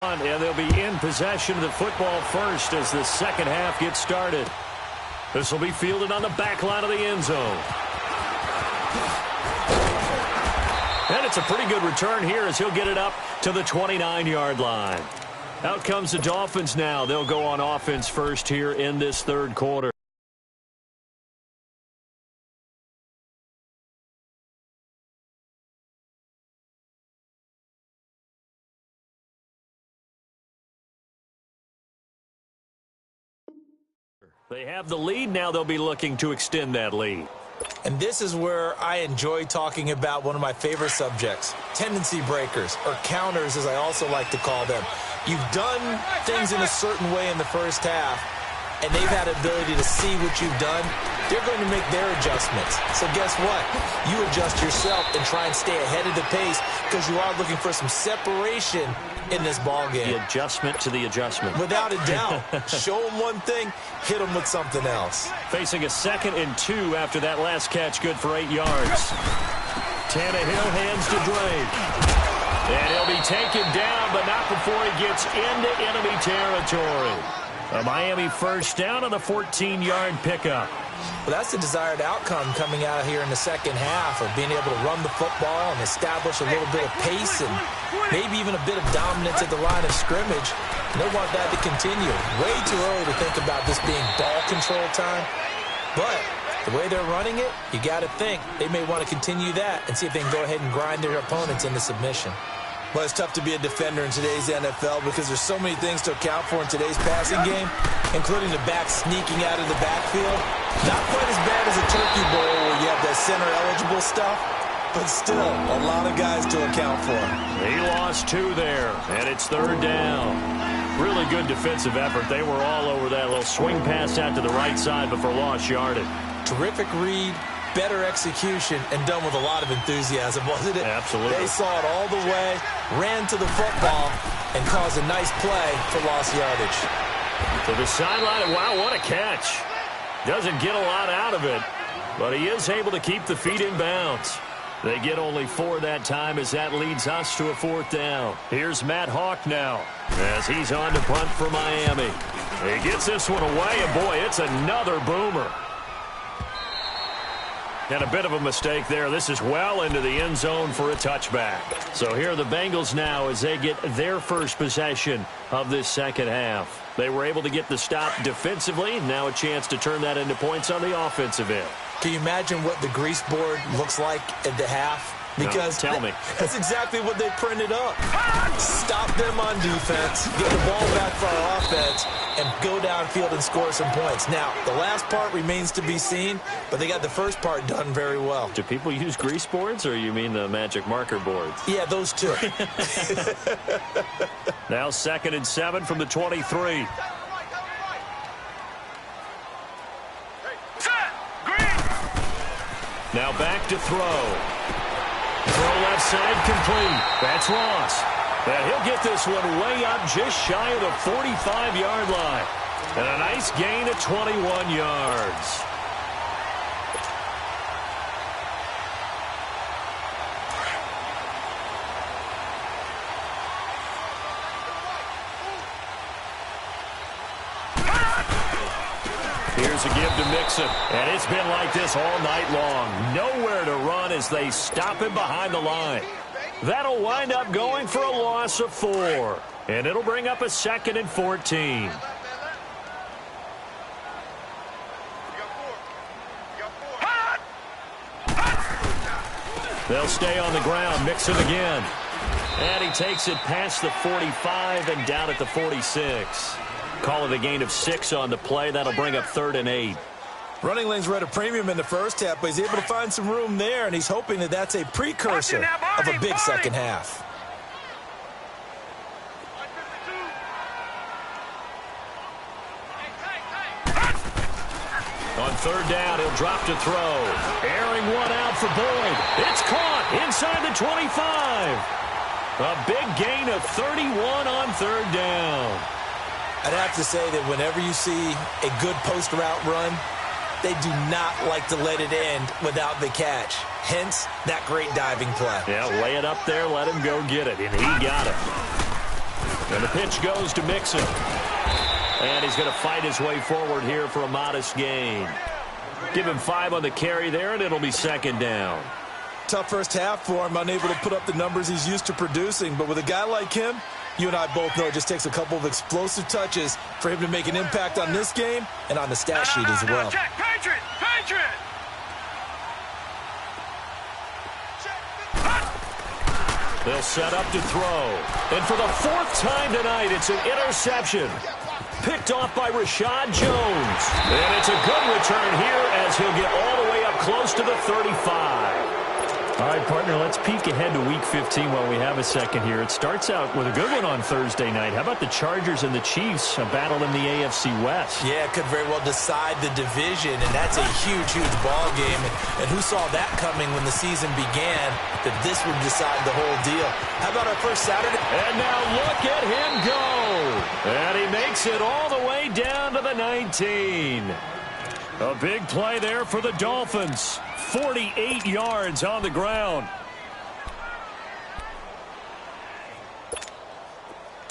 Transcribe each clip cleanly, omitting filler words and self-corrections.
And they'll be in possession of the football first as the second half gets started. This will be fielded on the back line of the end zone. And it's a pretty good return here as he'll get it up to the 29-yard line. Out comes the Dolphins now. They'll go on offense first here in this third quarter. They have the lead. Now they'll be looking to extend that lead. And this is where I enjoy talking about one of my favorite subjects, tendency breakers, or counters as I also like to call them. You've done things in a certain way in the first half, and they've had ability to see what you've done. They're going to make their adjustments. So guess what? You adjust yourself and try and stay ahead of the pace because you are looking for some separation in this ball game. The adjustment to the adjustment. Without a doubt. Show them one thing, hit them with something else. Facing a 2nd and 2 after that last catch, good for 8 yards. Tannehill hands to Drake. And he'll be taken down, but not before he gets into enemy territory. A Miami first down on the 14-yard pickup. Well, that's the desired outcome coming out here in the second half of being able to run the football and establish a little bit of pace and maybe even a bit of dominance at the line of scrimmage. And they want that to continue. Way too early to think about this being ball control time. But the way they're running it, you got to think they may want to continue that and see if they can go ahead and grind their opponents into submission. Well, it's tough to be a defender in today's NFL because there's so many things to account for in today's passing game, including the back sneaking out of the backfield. Not quite as bad as a turkey bowl where you have that center-eligible stuff, but still a lot of guys to account for. He lost 2 there, and it's 3rd down. Really good defensive effort. They were all over that little swing pass out to the right side before lost yardage. Terrific read. Better execution, and done with a lot of enthusiasm, wasn't it? Absolutely. They saw it all the way, ran to the football, and caused a nice play for lost yardage. To the sideline, wow, what a catch. Doesn't get a lot out of it, but he is able to keep the feet in bounds. They get only 4 that time as that leads us to a 4th down. Here's Matt Hawk now as he's on to punt for Miami. He gets this one away, and boy, it's another boomer. And a bit of a mistake there. This is well into the end zone for a touchback. So here are the Bengals now as they get their first possession of this second half. They were able to get the stop defensively. Now a chance to turn that into points on the offensive end. Can you imagine what the grease board looks like at the half? Because no, tell me. That's exactly what they printed up. Stop them on defense, get the ball back for our offense, and go downfield and score some points. Now, the last part remains to be seen, but they got the first part done very well. Do people use grease boards, or you mean the magic marker boards? Yeah, those two. Now 2nd and 7 from the 23. Now back to throw. Throw left side complete. That's Ross. And he'll get this one way up just shy of the 45-yard line. And a nice gain of 21 yards. Here's a give to Mixon. And it's been like this all night long. Nowhere to run as they stop him behind the line. That'll wind up going for a loss of 4. And it'll bring up a 2nd and 14. They'll stay on the ground. Mixon again. And he takes it past the 45 and down at the 46. Call it a gain of 6 on the play. That'll bring up 3rd and 8. Running lanes were at a premium in the first half, but he's able to find some room there, and he's hoping that that's a precursor of a big second half. On 3rd down, he'll drop to throw. Airing one out for Boyd. It's caught inside the 25. A big gain of 31 on 3rd down. I'd have to say that whenever you see a good post route run, they do not like to let it end without the catch. Hence, that great diving play. Yeah, lay it up there, let him go get it, and he got it. And the pitch goes to Mixon. And he's going to fight his way forward here for a modest gain. Give him 5 on the carry there, and it'll be second down. Tough first half for him, unable to put up the numbers he's used to producing. But with a guy like him, you and I both know it just takes a couple of explosive touches for him to make an impact on this game and on the stat sheet as well. Check, Patriot! Patriot! They'll set up to throw. And for the 4th time tonight, it's an interception. Picked off by Rashad Jones. And it's a good return here as he'll get all the way up close to the 35. All right, partner, let's peek ahead to Week 15 while we have a second here. It starts out with a good one on Thursday night. How about the Chargers and the Chiefs, a battle in the AFC West? Yeah, it could very well decide the division, and that's a huge, huge ball game. And who saw that coming when the season began, that this would decide the whole deal? How about our first Saturday? And now look at him go. And he makes it all the way down to the 19. A big play there for the Dolphins. 48 yards on the ground.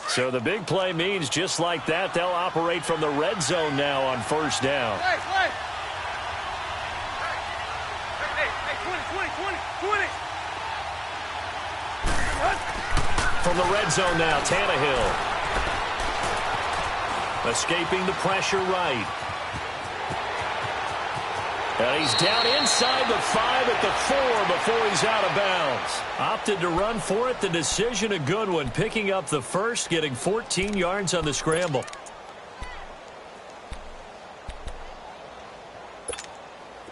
So the big play means just like that, they'll operate from the red zone now on first down. Hey, 20. From the red zone now, Tannehill. Escaping the pressure right. And he's down inside the 5 at the 4 before he's out of bounds. Opted to run for it. The decision a good one. Picking up the first, getting 14 yards on the scramble.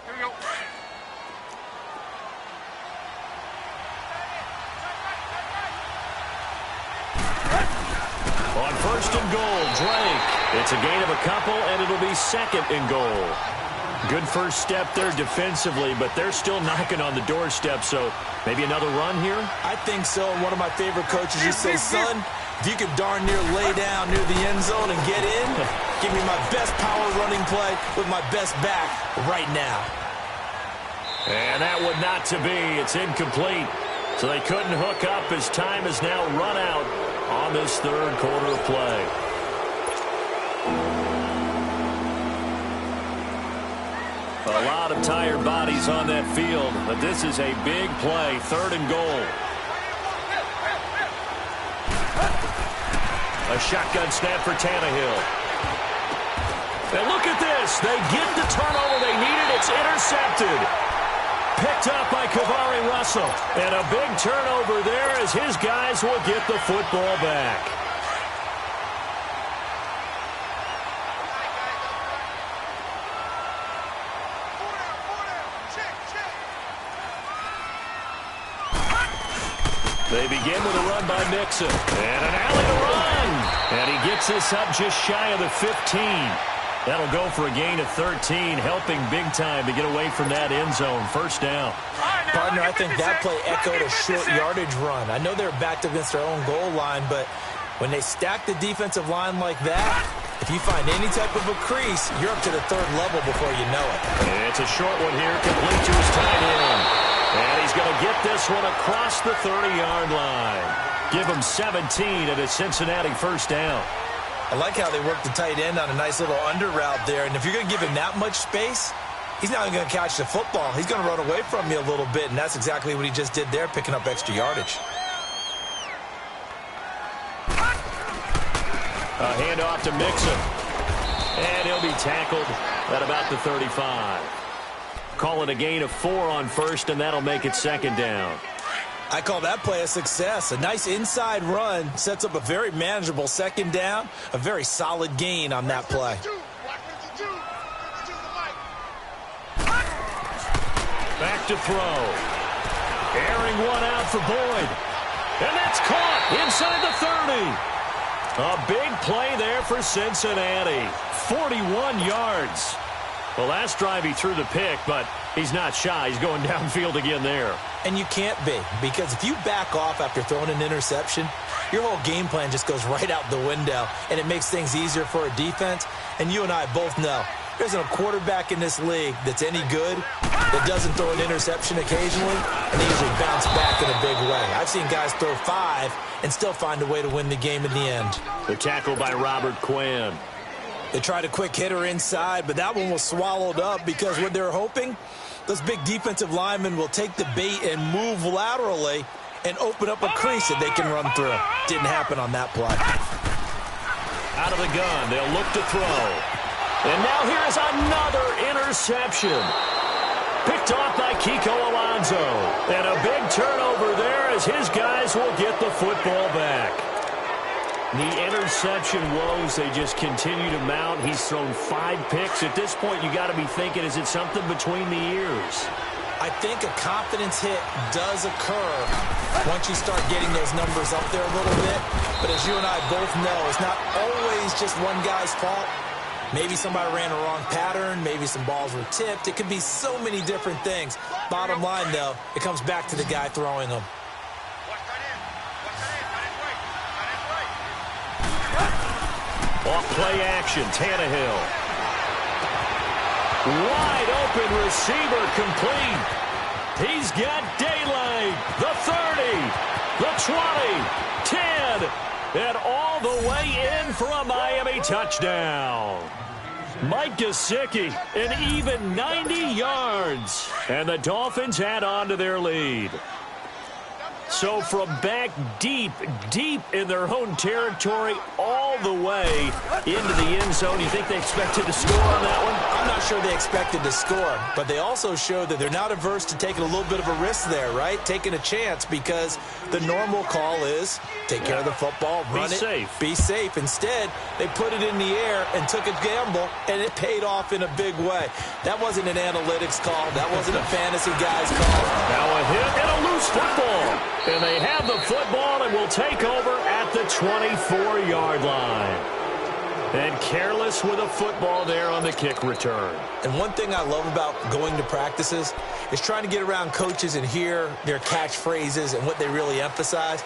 Here we go. On first and goal, Drake. It's a gain of a couple, and it'll be second and goal. Good first step there defensively, but they're still knocking on the doorstep, so maybe another run here? I think so. And one of my favorite coaches used to say, son, if you could darn near lay down near the end zone and get in, give me my best power running play with my best back right now. And that would not to be. It's incomplete. So they couldn't hook up as time has now run out on this third quarter of play. A lot of tired bodies on that field, but this is a big play, third and goal. A shotgun snap for Tannehill. And look at this. They get the turnover they needed. It's intercepted. Picked up by Kavari Russell. And a big turnover there as his guys will get the football back. They begin with a run by Mixon. And an alley to run. And he gets this up just shy of the 15. That'll go for a gain of 13, helping big time to get away from that end zone. First down. Partner, I think that play echoed a short yardage run. I know they're backed against their own goal line, but when they stack the defensive line like that, if you find any type of a crease, you're up to the third level before you know it. It's a short one here, complete to his tight end. And he's going to get this one across the 30-yard line. Give him 17 at a Cincinnati first down. I like how they work the tight end on a nice little under route there. And if you're going to give him that much space, he's not even going to catch the football. He's going to run away from you a little bit, and that's exactly what he just did there, picking up extra yardage. A handoff to Mixon. And he'll be tackled at about the 35. Call it a gain of 4 on first, and that'll make it second down. I call that play a success. A nice inside run sets up a very manageable second down, a very solid gain on that play. Back to throw. Airing one out for Boyd. And that's caught inside the 30. A big play there for Cincinnati. 41 yards. Well, last drive he threw the pick, but he's not shy. He's going downfield again there. And you can't be, because if you back off after throwing an interception, your whole game plan just goes right out the window, and it makes things easier for a defense. And you and I both know There isn't a quarterback in this league that's any good that doesn't throw an interception occasionally, and they usually bounce back in a big way. I've seen guys throw 5 and still find a way to win the game in the end. The tackle by Robert Quinn. They tried a quick hitter inside, but that one was swallowed up because what they're hoping, those big defensive linemen will take the bait and move laterally and open up a crease that they can run through. Didn't happen on that play. Out of the gun, they'll look to throw. And now here's another interception. Picked off by Kiko Alonso. And a big turnover there as his guys will get the football back. The interception woes, they just continue to mount. He's thrown 5 picks. At this point, you got to be thinking, is it something between the ears? I think a confidence hit does occur once you start getting those numbers up there a little bit. But as you and I both know, it's not always just one guy's fault. Maybe somebody ran a wrong pattern. Maybe some balls were tipped. It could be so many different things. Bottom line, though, it comes back to the guy throwing them. Off play action, Tannehill. Wide open receiver complete. He's got daylight. The 30, the 20, 10, and all the way in for a Miami touchdown. Mike Gesicki, an even 90 yards. And the Dolphins add on to their lead. So from back deep in their own territory all the way into the end zone, you think they expected to score on that one? I'm not sure they expected to score, but they also showed that they're not averse to taking a little bit of a risk there, right? Taking a chance because the normal call is take care of the football, run it, be safe. Instead, they put it in the air and took a gamble, and it paid off in a big way. That wasn't an analytics call. That wasn't a fantasy guy's call. Now a hit and a loose football. And they have the football and will take over at the 24-yard line. And careless with a football there on the kick return. And one thing I love about going to practices is trying to get around coaches and hear their catchphrases and what they really emphasize.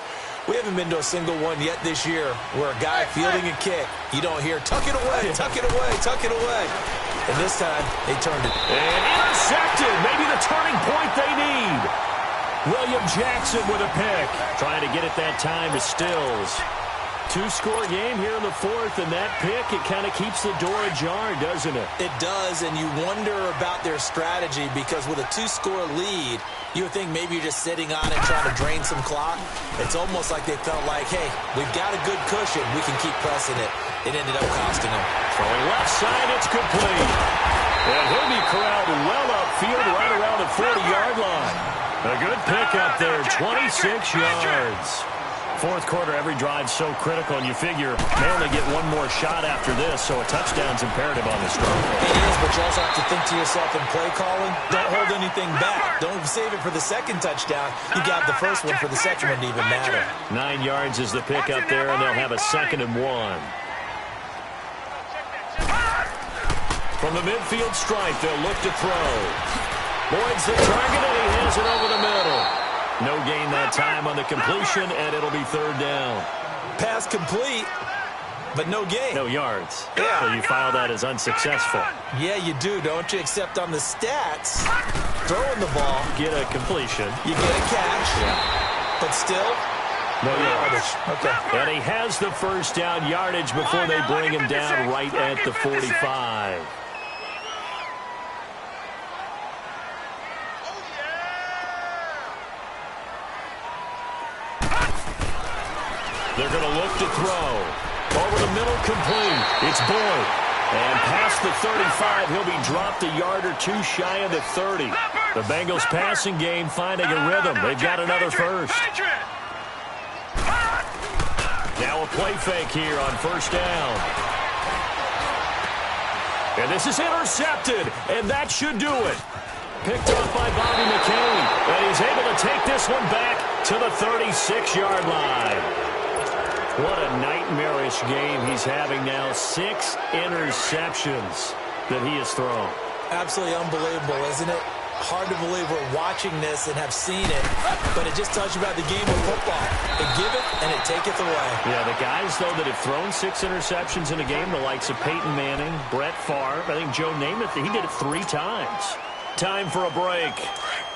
We haven't been to a single one yet this year where a guy fielding a kick, you don't hear, tuck it away, tuck it away, tuck it away. And this time, they turned it. And intercepted. Maybe the turning point they need. William Jackson with a pick. Trying to get it that time to Stills. 2-score game here in the 4th, and that pick, it kind of keeps the door ajar, doesn't it? It does, and you wonder about their strategy because with a 2-score lead, you would think maybe you're just sitting on it trying to drain some clock. It's almost like they felt like, hey, we've got a good cushion. We can keep pressing it. It ended up costing them. Throwing left side, it's complete. And he'll be corralled well upfield right around the 40-yard line. A good pick up there, 26 yards. 4th quarter, every drive so critical, and you figure they only get one more shot after this, so a touchdown's imperative on this drive. It is, but you also have to think to yourself in play calling, don't hold anything back. Don't save it for the second touchdown. You got the first one for the second one to even matter. 9 yards is the pick up there, and they'll have a 2nd and 1. From the midfield stripe, they'll look to throw. Boyd's the target, and he has it over the middle. No gain that time on the completion, and it'll be 3rd down. Pass complete, but no gain. No yards. Yeah. So you file that as unsuccessful. Yeah, you do, don't you? Except on the stats, throwing the ball. Get a completion. You get a catch, but still no yardage. Okay. And he has the 1st down yardage before they bring him down right at the 45. They're going to look to throw. Over the middle, complete. It's Boyd. And past the 35, he'll be dropped a yard or 2 shy of the 30. The Bengals passing game finding a rhythm. They've got another first. Now a play fake here on 1st down. And this is intercepted, and that should do it. Picked off by Bobby McCain, and he's able to take this one back to the 36-yard line. What a nightmarish game he's having now. 6 interceptions that he has thrown. Absolutely unbelievable, isn't it? hard to believe we're watching this and have seen it, but it just tells you about the game of football. They give it, and it taketh away. Yeah, the guys, though, that have thrown 6 interceptions in a game, the likes of Peyton Manning, Brett Favre, I think Joe Namath, he did it 3 times. Time for a break.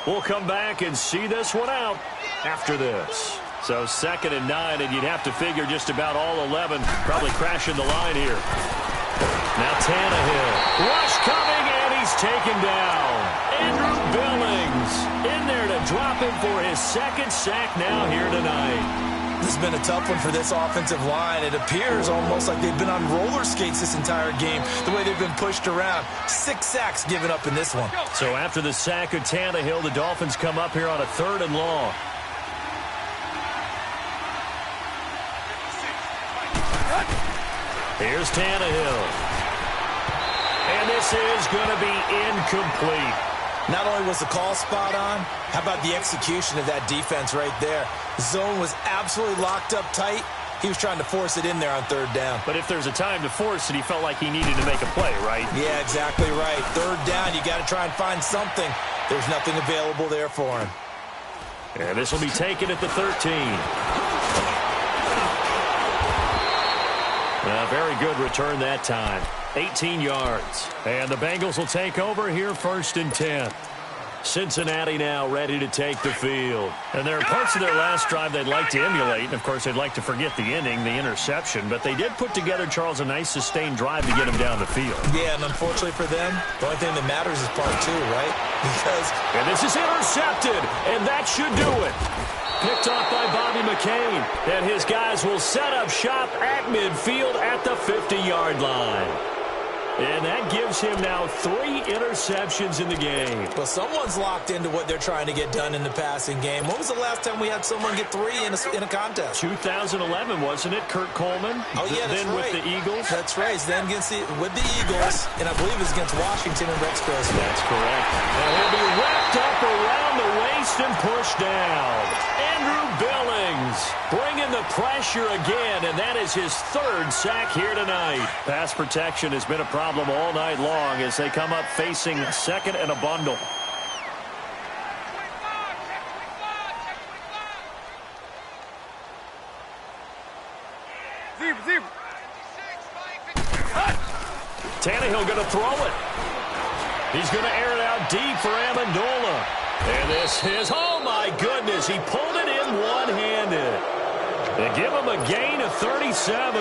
We'll come back and see this one out after this. So 2nd and 9, and you'd have to figure just about all 11 probably crashing the line here. Now Tannehill. Rush coming, and he's taken down. Andrew Billings in there to drop him for his 2nd sack now here tonight. This has been a tough one for this offensive line. It appears almost like they've been on roller skates this entire game, the way they've been pushed around. 6 sacks given up in this one. So after the sack of Tannehill, the Dolphins come up here on a 3rd and long. Here's Tannehill. And this is going to be incomplete. Not only was the call spot on, how about the execution of that defense right there? Zone was absolutely locked up tight. He was trying to force it in there on 3rd down. But if there's a time to force it, he felt like he needed to make a play, right? Yeah, exactly right. 3rd down, you got to try and find something. There's nothing available there for him. And this will be taken at the 13. A very good return that time. 18 yards. And the Bengals will take over here 1st and 10. Cincinnati now ready to take the field. And there are parts of their last drive they'd like to emulate. And, of course, they'd like to forget the inning, the interception. But they did put together, Charles, a nice sustained drive to get him down the field. Yeah, and unfortunately for them, the only thing that matters is part 2, right? Because... And this is intercepted, and that should do it. Picked off by Bobby McCain. And his guys will set up shop at midfield at the 50-yard line. And that gives him now 3 interceptions in the game. Well, someone's locked into what they're trying to get done in the passing game. When was the last time we had someone get 3 in a contest? 2011, wasn't it? Kurt Coleman? Oh, yeah, that's then right. With the Eagles? That's right. Then with the Eagles, and I believe it's against Washington and Rex Grossman. That's correct. Now he'll be wrapped up around the waist and pushed down. Andrew Billings bringing the pressure again, and that is his 3rd sack here tonight. Pass protection has been a problem all night long as they come up facing 2nd and a bundle. Tannehill going to throw it. He's going to air it out deep for Amendola. And this is, oh my goodness, he pulled it in one-handed. They give him a gain of 37.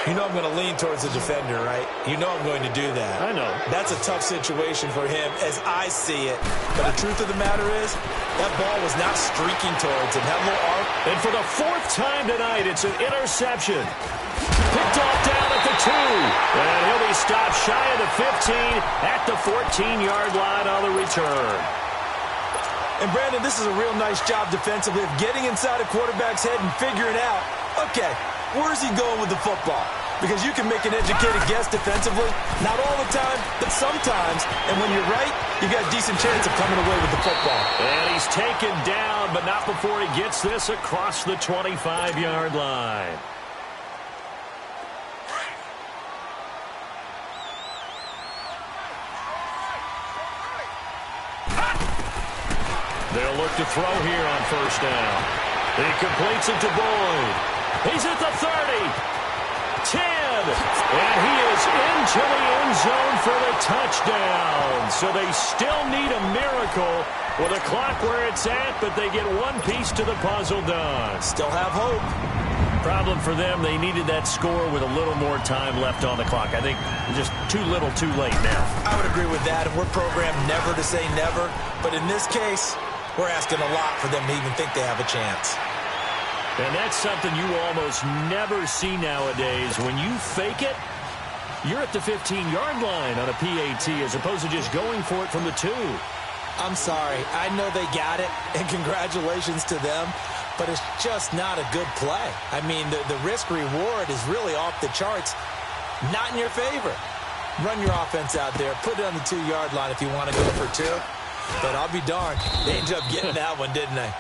You know I'm going to lean towards the defender, right? You know I'm going to do that. I know. That's a tough situation for him as I see it. But the truth of the matter is, that ball was not streaking towards him. That little arc. And for the 4th time tonight, it's an interception. Picked off down at the 2. And he'll be stopped shy of the 15 at the 14-yard line on the return. And, Brandon, this is a real nice job defensively of getting inside a quarterback's head and figuring out, okay, where's he going with the football? Because you can make an educated guess defensively. Not all the time, but sometimes. And when you're right, you got a decent chance of coming away with the football. And he's taken down, but not before he gets this across the 25-yard line. They'll look to throw here on 1st down. He completes it to Boyd. He's at the 30. 10. And he is into the end zone for the touchdown. So they still need a miracle with a clock where it's at, but they get one piece to the puzzle done. Still have hope. Problem for them, they needed that score with a little more time left on the clock. I think just too little too late now. I would agree with that, and we're programmed never to say never. But in this case, we're asking a lot for them to even think they have a chance. And that's something you almost never see nowadays. When you fake it, you're at the 15-yard line on a PAT as opposed to just going for it from the 2. I'm sorry. I know they got it, and congratulations to them, but it's just not a good play. I mean, the risk-reward is really off the charts, not in your favor. Run your offense out there. Put it on the 2-yard line if you want to go for 2. But I'll be darned. They ended up getting that one, didn't they?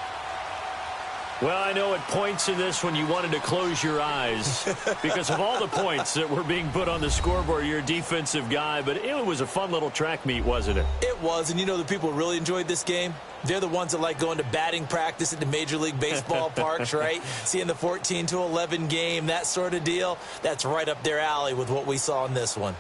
Well, I know at points in this when you wanted to close your eyes because of all the points that were being put on the scoreboard. You're a defensive guy, but it was a fun little track meet, wasn't it? It was, and you know the people who really enjoyed this game? They're the ones that like going to batting practice at the Major League Baseball parks, right? Seeing the 14-11 game, that sort of deal. That's right up their alley with what we saw in this one.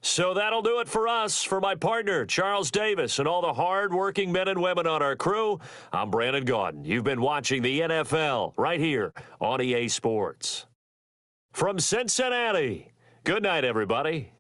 So that'll do it for us. For my partner, Charles Davis, and all the hard-working men and women on our crew, I'm Brandon Gaudin. You've been watching the NFL right here on EA Sports. From Cincinnati, good night, everybody.